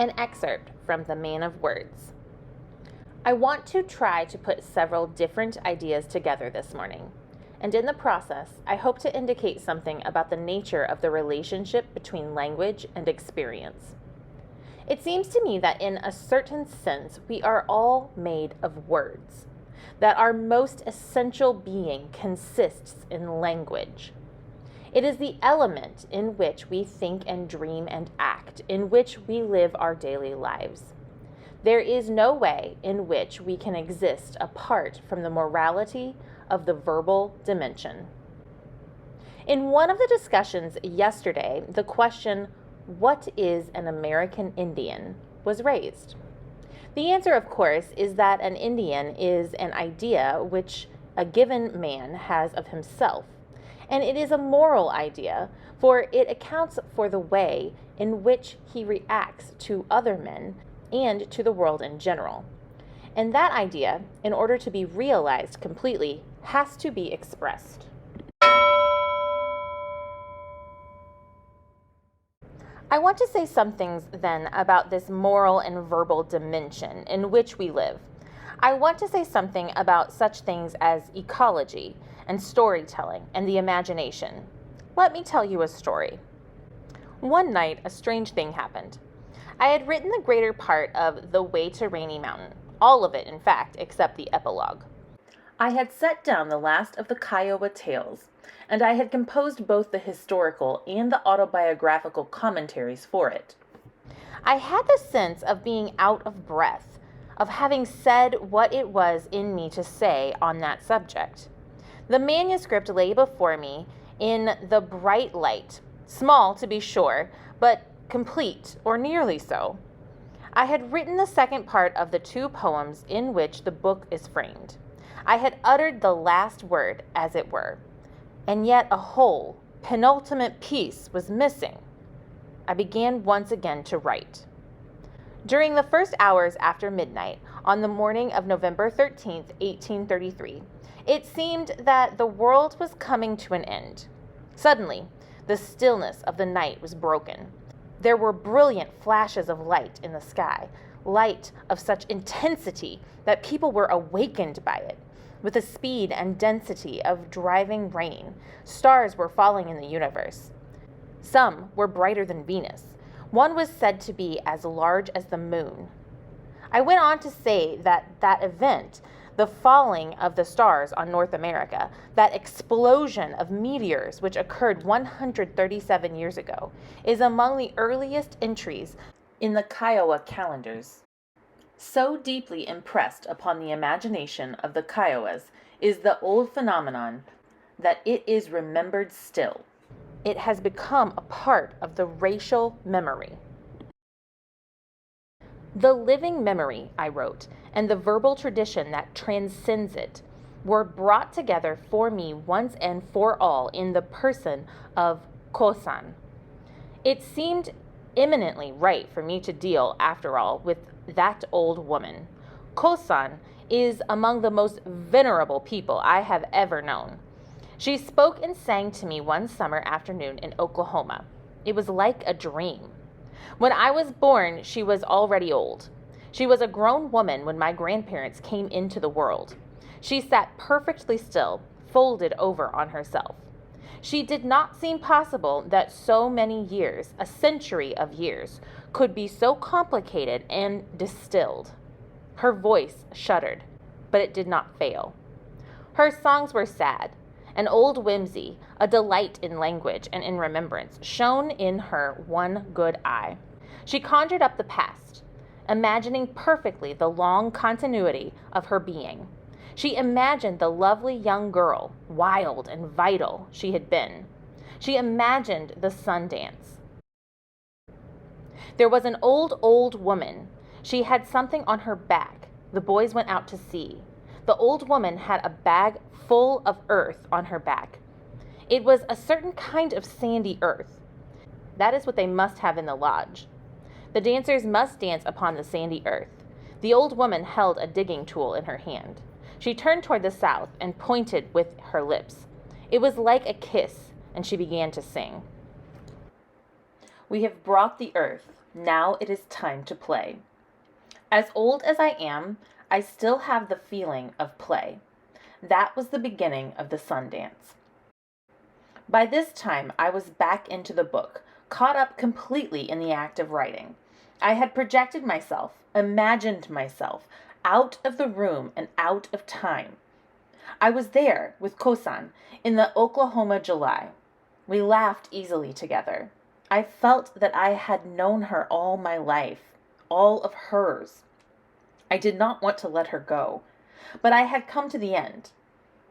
An excerpt from The Man of Words. I want to try to put several different ideas together this morning, and in the process, I hope to indicate something about the nature of the relationship between language and experience. It seems to me that in a certain sense, we are all made of words, that our most essential being consists in language. It is the element in which we think and dream and act, in which we live our daily lives. There is no way in which we can exist apart from the morality of the verbal dimension. In one of the discussions yesterday, the question, "What is an American Indian?" was raised. The answer, of course, is that an Indian is an idea which a given man has of himself. And it is a moral idea, for it accounts for the way in which he reacts to other men and to the world in general. And that idea, in order to be realized completely, has to be expressed. I want to say some things then about this moral and verbal dimension in which we live. I want to say something about such things as ecology and storytelling and the imagination. Let me tell you a story. One night, a strange thing happened. I had written the greater part of The Way to Rainy Mountain, all of it, in fact, except the epilogue. I had set down the last of the Kiowa tales, and I had composed both the historical and the autobiographical commentaries for it. I had the sense of being out of breath, of having said what it was in me to say on that subject. The manuscript lay before me in the bright light, small to be sure, but complete, or nearly so. I had written the second part of the two poems in which the book is framed. I had uttered the last word, as it were, and yet a whole, penultimate piece was missing. I began once again to write. During the first hours after midnight, on the morning of November 13th, 1833, it seemed that the world was coming to an end. Suddenly, the stillness of the night was broken. There were brilliant flashes of light in the sky, light of such intensity that people were awakened by it. With the speed and density of driving rain, stars were falling in the universe. Some were brighter than Venus. One was said to be as large as the moon. I went on to say that event, the falling of the stars on North America, that explosion of meteors which occurred 137 years ago, is among the earliest entries in the Kiowa calendars. So deeply impressed upon the imagination of the Kiowas is the old phenomenon that it is remembered still. It has become a part of the racial memory. The living memory, I wrote, and the verbal tradition that transcends it were brought together for me once and for all in the person of Kosan. It seemed eminently right for me to deal, after all, with that old woman. Kosan is among the most venerable people I have ever known. She spoke and sang to me one summer afternoon in Oklahoma. It was like a dream. When I was born, she was already old. She was a grown woman when my grandparents came into the world. She sat perfectly still, folded over on herself. She did not seem possible that so many years, a century of years, could be so complicated and distilled. Her voice shuddered, but it did not fail. Her songs were sad. An old whimsy, a delight in language and in remembrance, shone in her one good eye. She conjured up the past, imagining perfectly the long continuity of her being. She imagined the lovely young girl, wild and vital, she had been. She imagined the Sundance. There was an old woman. She had something on her back. The boys went out to sea. The old woman had a bag full of earth on her back. It was a certain kind of sandy earth. That is what they must have in the lodge. The dancers must dance upon the sandy earth. The old woman held a digging tool in her hand. She turned toward the south and pointed with her lips. It was like a kiss, and she began to sing. We have brought the earth. Now it is time to play. As old as I am, I still have the feeling of play. That was the beginning of the Sundance. By this time, I was back into the book, caught up completely in the act of writing. I had projected myself, imagined myself, out of the room and out of time. I was there with Kosan in the Oklahoma July. We laughed easily together. I felt that I had known her all my life, all of hers. I did not want to let her go, but I had come to the end.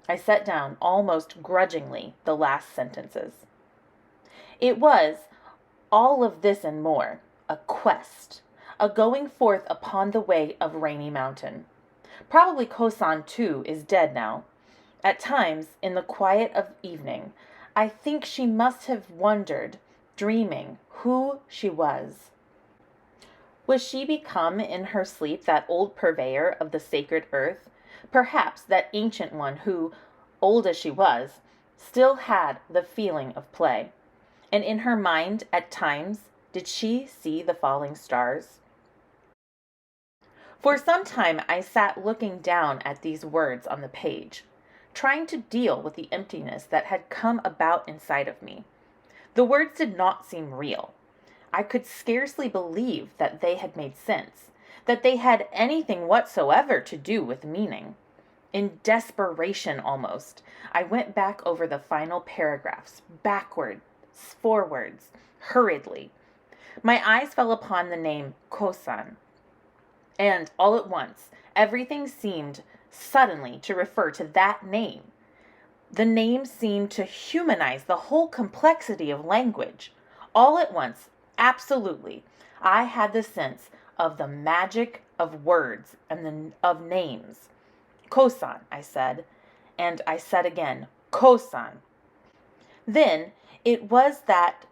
I set down, almost grudgingly, the last sentences. It was, all of this and more, a quest, a going forth upon the way of Rainy Mountain. Probably Kosan, too, is dead now. At times, in the quiet of evening, I think she must have wondered, dreaming, who she was. Was she become in her sleep that old purveyor of the sacred earth? Perhaps that ancient one who, old as she was, still had the feeling of play. And in her mind, at times, did she see the falling stars? For some time I sat looking down at these words on the page, trying to deal with the emptiness that had come about inside of me. The words did not seem real. I could scarcely believe that they had made sense, that they had anything whatsoever to do with meaning. In desperation almost, I went back over the final paragraphs, backwards, forwards, hurriedly. My eyes fell upon the name Kosan, and all at once, everything seemed suddenly to refer to that name. The name seemed to humanize the whole complexity of language. All at once, absolutely, I had the sense of the magic of words and of names. Kosan, I said, and I said again, Kosan. Then it was that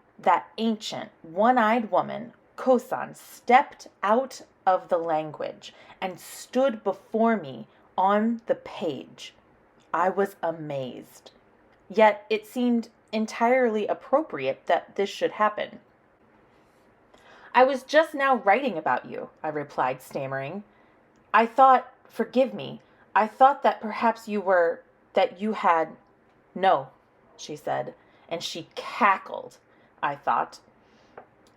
ancient, one-eyed woman, Kosan, stepped out of the language and stood before me on the page. I was amazed. Yet it seemed entirely appropriate that this should happen. I was just now writing about you, I replied, stammering. I thought, forgive me, I thought that perhaps that you had... No, she said, and she cackled, I thought.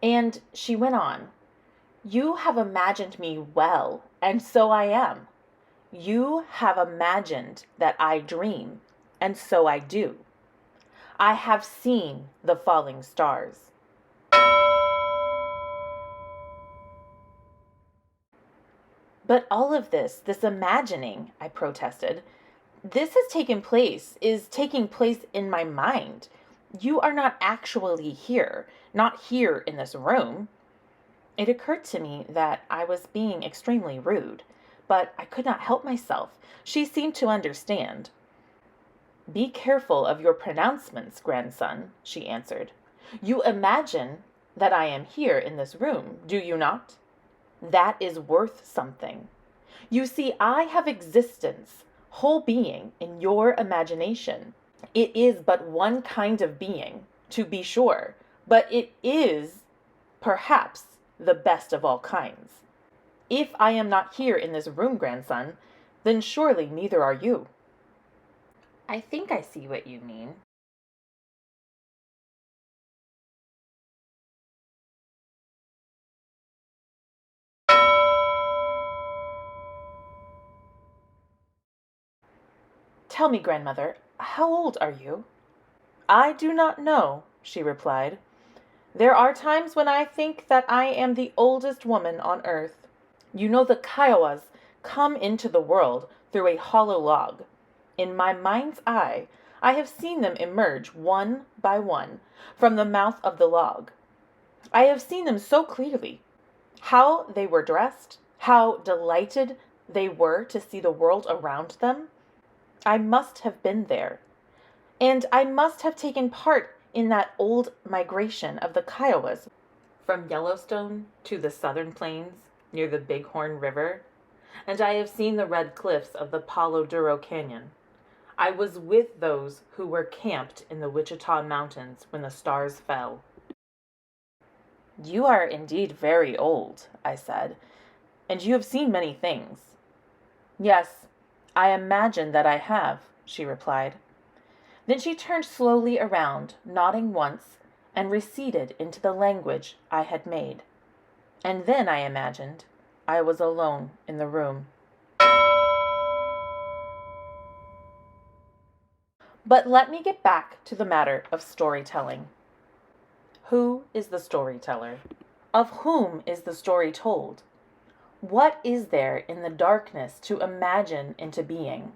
And she went on, you have imagined me well, and so I am. You have imagined that I dream, and so I do. I have seen the falling stars. But all of this imagining, I protested, this is taking place in my mind. You are not actually here, not here in this room. It occurred to me that I was being extremely rude, but I could not help myself. She seemed to understand. Be careful of your pronouncements, grandson, she answered. You imagine that I am here in this room, do you not? That is worth something. You see, I have existence, whole being, in your imagination. It is but one kind of being, to be sure, but it is, perhaps, the best of all kinds. If I am not here in this room, grandson, then surely neither are you. I think I see what you mean. Tell me, grandmother, how old are you? I do not know, she replied. There are times when I think that I am the oldest woman on earth. You know the Kiowas come into the world through a hollow log. In my mind's eye, I have seen them emerge one by one from the mouth of the log. I have seen them so clearly. How they were dressed, how delighted they were to see the world around them. I must have been there. And I must have taken part in that old migration of the Kiowas from Yellowstone to the southern plains near the Bighorn River, and I have seen the red cliffs of the Palo Duro Canyon. I was with those who were camped in the Wichita Mountains when the stars fell. You are indeed very old, I said, and you have seen many things. Yes, I imagine that I have, she replied. Then she turned slowly around, nodding once, and receded into the language I had made. And then I imagined I was alone in the room. But let me get back to the matter of storytelling. Who is the storyteller? Of whom is the story told? What is there in the darkness to imagine into being?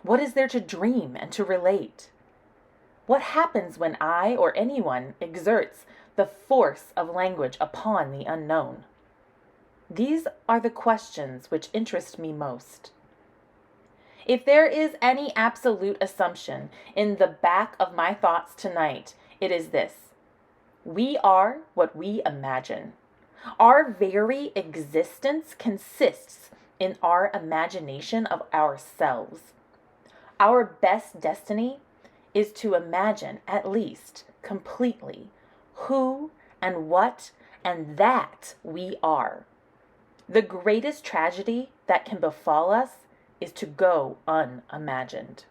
What is there to dream and to relate? What happens when I or anyone exerts the force of language upon the unknown? These are the questions which interest me most. If there is any absolute assumption in the back of my thoughts tonight, it is this: we are what we imagine. Our very existence consists in our imagination of ourselves. Our best destiny is to imagine, at least completely, who and what and that we are. The greatest tragedy that can befall us is to go unimagined.